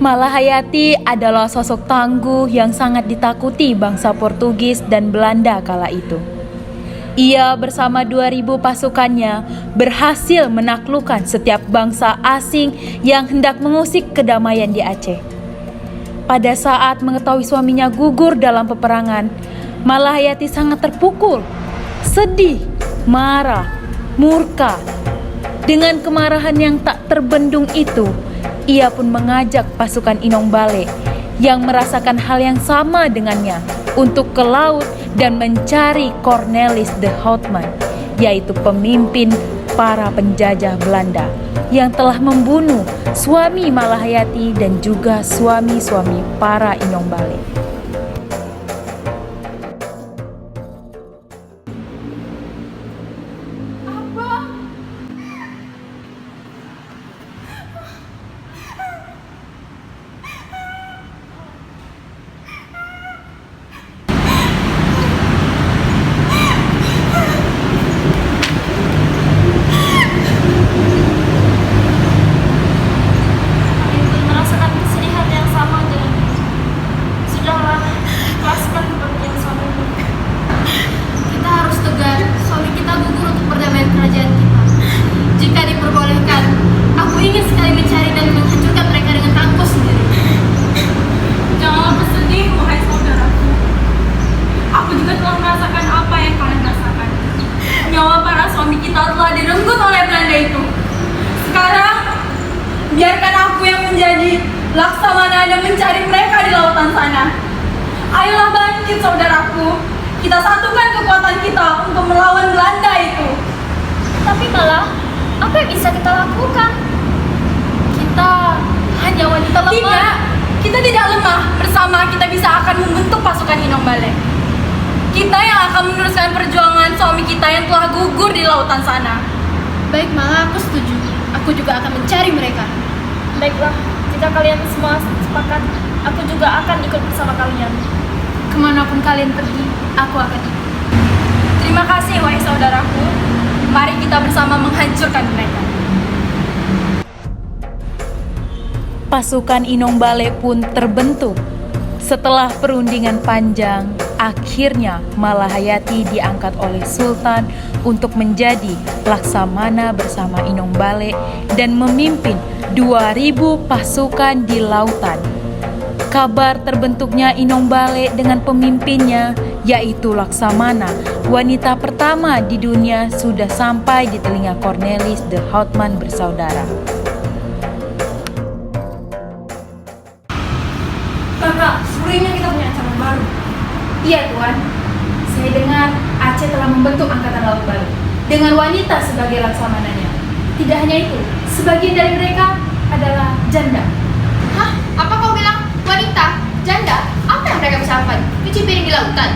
Malahayati adalah sosok tangguh yang sangat ditakuti bangsa Portugis dan Belanda kala itu. Ia bersama 2.000 pasukannya berhasil menaklukkan setiap bangsa asing yang hendak mengusik kedamaian di Aceh. Pada saat mengetahui suaminya gugur dalam peperangan, Malahayati sangat terpukul, sedih, marah, murka. Dengan kemarahan yang tak terbendung itu, ia pun mengajak pasukan Inong Bale yang merasakan hal yang sama dengannya untuk ke laut dan mencari Cornelis de Houtman, yaitu pemimpin para penjajah Belanda yang telah membunuh suami Malahayati dan juga suami-suami para Inong Bale. Biarkan aku yang menjadi laksamana dan mencari mereka di lautan sana. Ayolah bangkit saudaraku, kita satukan kekuatan kita untuk melawan Belanda itu. Tapi malah, apa yang bisa kita lakukan? Kita hanya wanita lemah. Tidak, kita tidak lemah. Bersama kita bisa akan membentuk pasukan Inong Bale. Kita yang akan meneruskan perjuangan suami kita yang telah gugur di lautan sana. Baik malah, aku setuju. Aku juga akan mencari mereka. Baiklah, jika kalian semua sepakat, aku juga akan ikut bersama kalian. Kemanapun kalian pergi, aku akan ikut. Terima kasih wahai saudaraku. Mari kita bersama menghancurkan mereka. Pasukan Inong Bale pun terbentuk. Setelah perundingan panjang, akhirnya Malahayati diangkat oleh Sultan untuk menjadi laksamana bersama Inong Bale dan memimpin 2.000 pasukan di lautan. Kabar terbentuknya Inong Bale dengan pemimpinnya, yaitu Laksamana, wanita pertama di dunia, sudah sampai di telinga Cornelis de Houtman bersaudara. Kakak, sebenarnya kita punya ancaman baru. Iya Tuan, saya dengar Aceh telah membentuk Angkatan Laut baru dengan wanita sebagai laksamananya. Tidak hanya itu, sebagian dari mereka adalah janda. Hah? Apa kau bilang? Wanita? Janda? Apa yang mereka bisa lakukan? Cuci piring di lautan?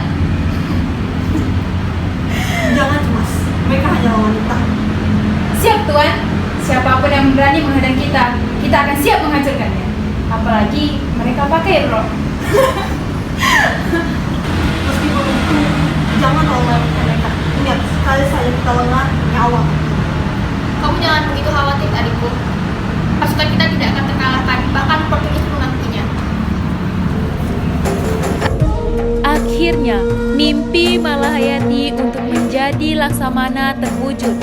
Jangan cemas, mereka hanya wanita. Siap Tuan, siapapun yang berani menghadang kita, kita akan siap menghancurkannya. Apalagi mereka pakai rok. Meskipun itu, jangan terlalu meremehkan mereka. Ingat, sekali saja kita lengah, nyawa. Kamu jangan begitu khawatir, adikku. Pasukan kita tidak akan terkalahkan, bahkan Portugis mengakuinya. Akhirnya, mimpi Malahayati untuk menjadi laksamana terwujud.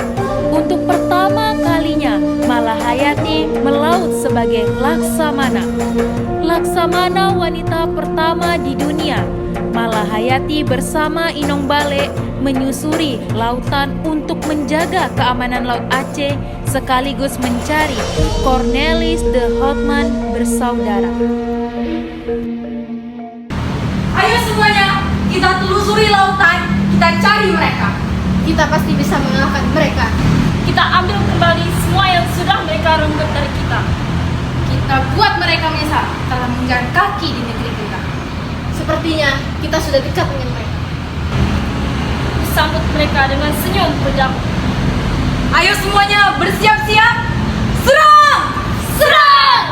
Untuk pertama kalinya, Malahayati melaut sebagai laksamana. Laksamana wanita pertama di dunia. Malahayati bersama Inong Bale menyusuri lautan untuk menjaga keamanan Laut Aceh sekaligus mencari Cornelis de Houtman bersaudara. Ayo semuanya, kita telusuri lautan, kita cari mereka. Kita pasti bisa mengalahkan mereka. Kita ambil kembali semua yang sudah mereka renggut dari kita. Kita buat mereka menyesal telah menginjak kaki di negeri kita. Sepertinya kita sudah dekat dengan mereka. Sambut mereka dengan senyum pedang. Ayo semuanya bersiap-siap, serang! Serang!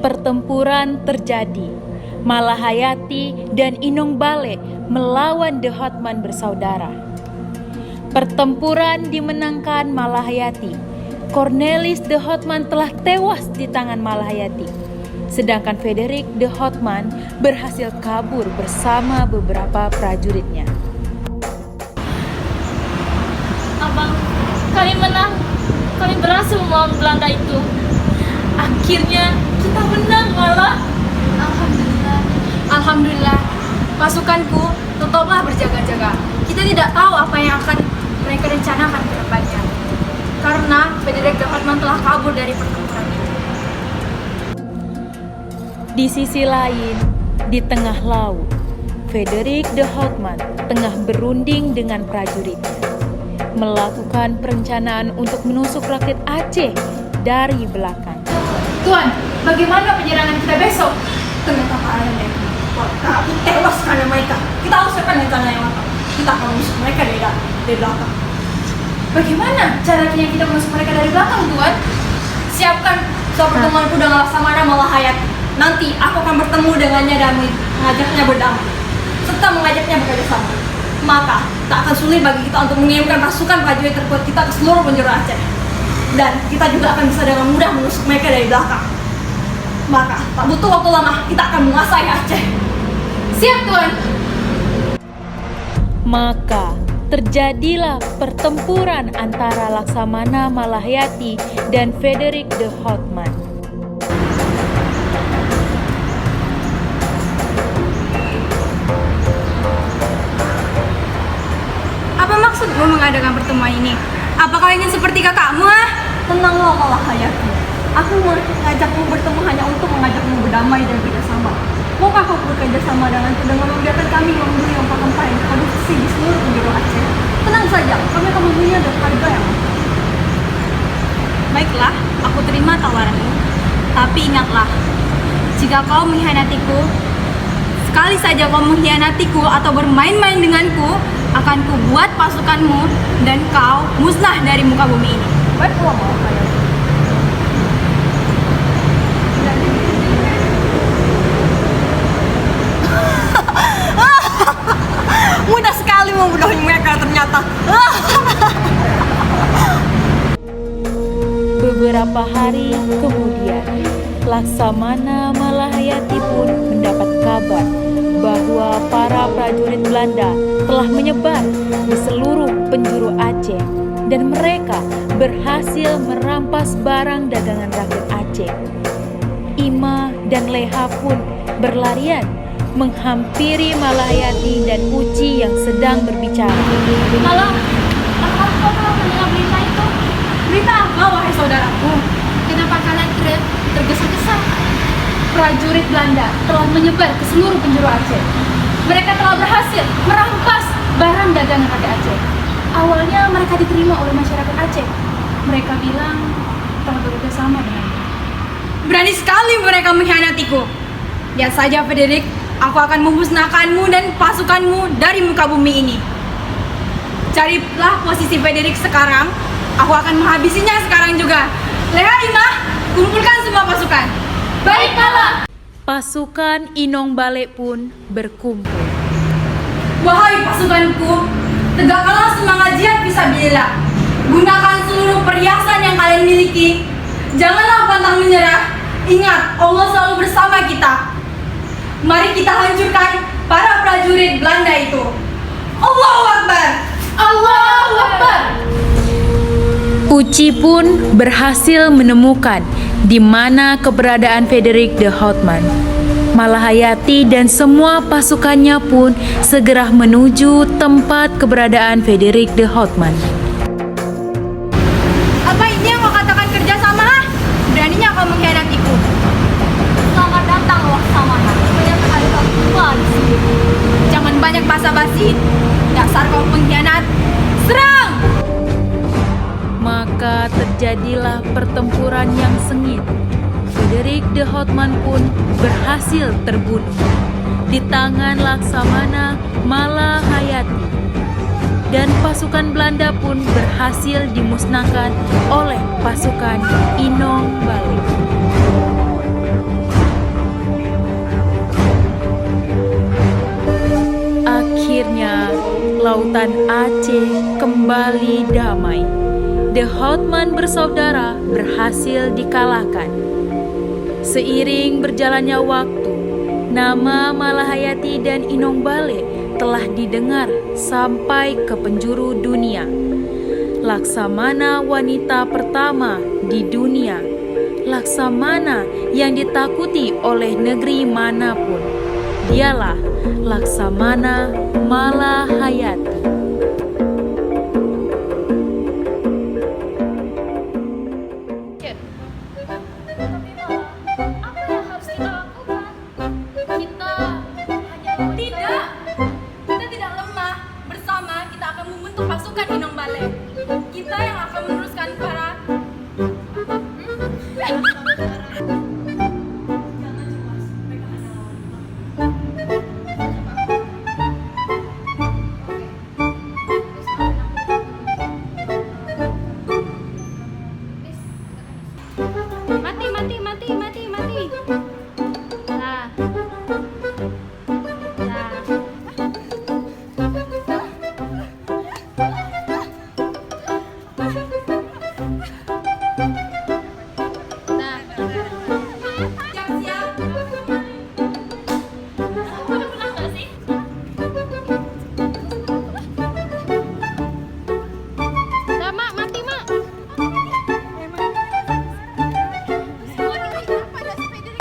Pertempuran terjadi. Malahayati dan Inong Bale melawan de Houtman bersaudara. Pertempuran dimenangkan Malahayati. Cornelis de Houtman telah tewas di tangan Malahayati. Sedangkan Frederik de Houtman berhasil kabur bersama beberapa prajuritnya. Abang, kami menang. Kami berhasil melawan Belanda itu. Akhirnya kita menang malah. Alhamdulillah. Alhamdulillah. Pasukanku tetaplah berjaga-jaga. Kita tidak tahu apa yang akan mereka rencanakan ke depannya. Karena Frederik de Houtman telah kabur dari pertempuran itu. Di sisi lain, di tengah laut, Frederik de Houtman tengah berunding dengan prajuritnya, melakukan perencanaan untuk menusuk rakyat Aceh dari belakang. Tuan, bagaimana penyerangan kita besok? Ternyata kalian ya. Aku tewas karena mereka. Kita harus siapkan rencana yang matang. Kita akan mengusir mereka dari belakang. Bagaimana caranya kita masuk mereka dari belakang, Tuan? Siapkan soal pertemuanku dengan Laksamana Malahayati. Nanti aku akan bertemu dengannya dan mengajaknya berdamai, serta mengajaknya bekerja sama. Maka tak akan sulit bagi kita untuk mengirimkan pasukan prajurit terkuat kita ke seluruh penjuru Aceh. Dan kita juga akan bisa dengan mudah menusuk mereka dari belakang. Maka tak butuh waktu lama, kita akan menguasai Aceh. Siap, Tuan. Maka terjadilah pertempuran antara Laksamana Malahayati dan Frederik de Houtman. Apa maksudmu mengadakan pertemuan ini? Apakah ingin seperti kakakmu, ha? Tenanglah Malahayati. Aku mengajakmu bertemu hanya untuk mengajakmu berdamai dan bekerjasama. Maukah kau bekerja sama denganku dengan membiarkan kami membeli rempah-rempah yang produksi di seluruh penjuru Aceh? Tenang saja, kami akan membelinya dengan harga yang Baiklah, aku terima tawaranmu. Tapi ingatlah, jika kau mengkhianatiku, sekali saja kau mengkhianatiku atau bermain-main denganku, akan kubuat pasukanmu dan kau musnah dari muka bumi ini. baiklah Malahayati. Mudah sekali membodohi mereka ternyata. Beberapa hari kemudian, Laksamana Malahayati pun mendapat kabar bahwa para prajurit Belanda telah menyebar di seluruh penjuru Aceh dan mereka berhasil merampas barang dagangan rakyat Aceh. Ima dan Leha pun berlarian menghampiri Malahayati dan Uci yang sedang berbicara. Halo, apakah kau telah mendengar berita itu? Berita apa, wahai saudaraku? Kenapa kalian tergesa-gesa? Prajurit Belanda telah menyebar ke seluruh penjuru Aceh. Mereka telah berhasil merampas barang dagangan rakyat Aceh. Awalnya mereka diterima oleh masyarakat Aceh. Mereka bilang telah bekerja sama dengannya. Berani sekali mereka mengkhianatiku. Lihat saja, Frederik, aku akan memusnahkanmu dan pasukanmu dari muka bumi ini. Carilah posisi Frederik sekarang. Aku akan menghabisinya sekarang juga. Leha, Ima, kumpulkan semua pasukan. Baik, Mala. Pasukan Inong Bale pun berkumpul. Wahai pasukanku, tegakkanlah semangat jihad fisabilillah. Gunakan seluruh perhiasan yang kalian miliki. Janganlah pantang menyerah. Ingat, Allah selalu bersama kita. Mari kita hancurkan para prajurit Belanda itu. Allahu Akbar! Allahu Akbar. Uci pun berhasil menemukan di mana keberadaan Frederik de Houtman. Malahayati dan semua pasukannya pun segera menuju tempat keberadaan Frederik de Houtman. Apa ini yang kau katakan kerjasama? Beraninya kau mengkhianatiku. Selamat datang, Laksamana. Ternyata ada kau tua di sini. Jangan banyak basa-basi. Dasar kau pengkhianat. Serang! Maka terjadilah pertempuran yang sengit. Frederik de Houtman pun berhasil terbunuh di tangan Laksamana Malahayati. Dan pasukan Belanda pun berhasil dimusnahkan oleh pasukan Inong Bale. Akhirnya lautan Aceh kembali damai. The Hotman bersaudara berhasil dikalahkan. Seiring berjalannya waktu, nama Malahayati dan Inong Bale telah didengar sampai ke penjuru dunia. Laksamana wanita pertama di dunia, Laksamana yang ditakuti oleh negeri manapun. Dialah Laksamana Malahayati. Tapi Mala, apa yang harus kita lakukan? Kita hanya Tidak, kita tidak lemah. Bersama kita akan membentuk pasukan Inong Bale. Kita yang akan meneruskan para mati. Lah. siap-siap. Udah pernah nggak sih? Dah, Mak, mati, Mak. Pada sepeda